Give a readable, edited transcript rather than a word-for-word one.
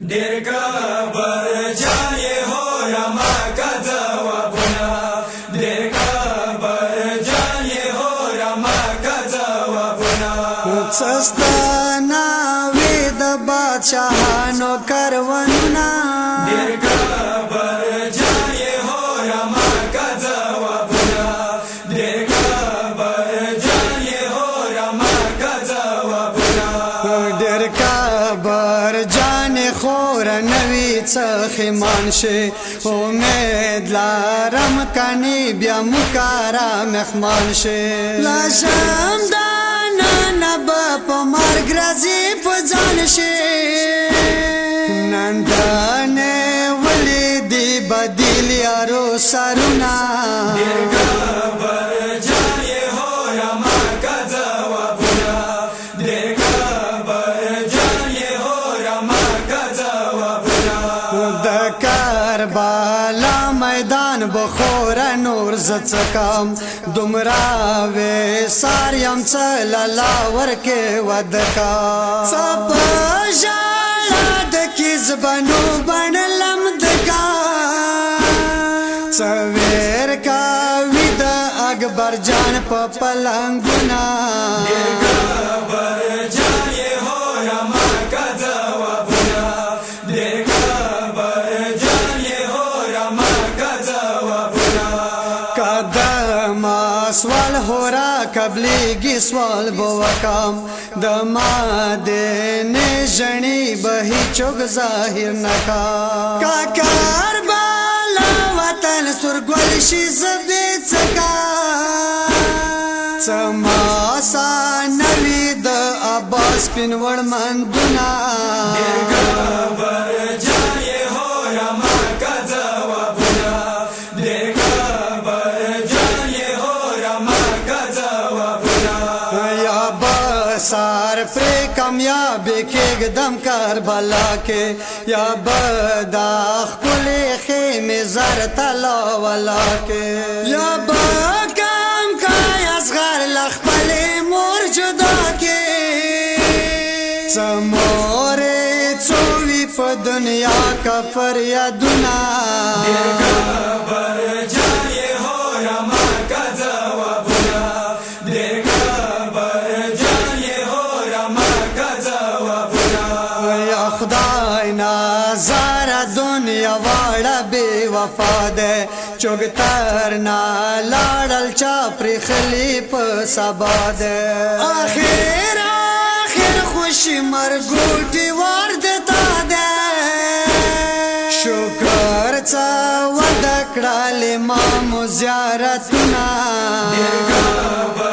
ډېر کبر جان یې هو رما کا ځوابونه ډېر کبر جان یې هو رما کا ځوابونه څستانه وې د بادشاهانو کاروانونه ډېر کبر جان یې هو رما کا ځوابونه ډېر کبر جان یې هو رما کا ځوابونه ډېر کبر جان خور نوی څخیمان شي امید لرم کني بیا مکارا مهمان شي لاشم دانا به په مرګ راځي په ځان شي نندانه ولې دی بدیل یارو سرونه ډېر کبر جان یې هو رما کا ځوابونه ډېر کبر جان یې هو رما کا ځوابونه د کربلا میدان بخور نور زڅکم دومره وې ساریم څلالا ورکه ودکا صپ ژړا د کیزبنو بڼلم دکا څویر کا وید اکبر جان په پلنګونه ډېر کبر جان یې هو رما کا ځوابونه ډېر کبر جان یې هو رما کا ځوابونه قدم سوال هورا قبلیږي سوال بوکم د مدینه ژړې به هیڅوک ظاهر نکا کا کربلا وطن سرګل شي زبې څکا سماسا نوی د عباس پنوړ مندونه ډېر کبر جان یې هو رما کا ځوابونه ډېر کبر جان یې هو رما کا ځوابونه یا بسار پر کامیاب کېږدم کربلا کې یا بدا خپل خیمه زر تلا ولا کې یا بکم کای اصغر لخپل مور جدا کې څمورې څوي په دنیا کا فریادونه ډېر کبر جان یې هو رما کا ځوابونه ډېر کبر جان یې هو رما کا ځوابونه یا خدای نظر دنیا واړه بے وفا ده چوغتر نا لاړل چا پر خلیپ سبا ده اخر خوشی مرګوټي ورته ده شکر څا ودکړه لمام زیارتونه ډېر کبر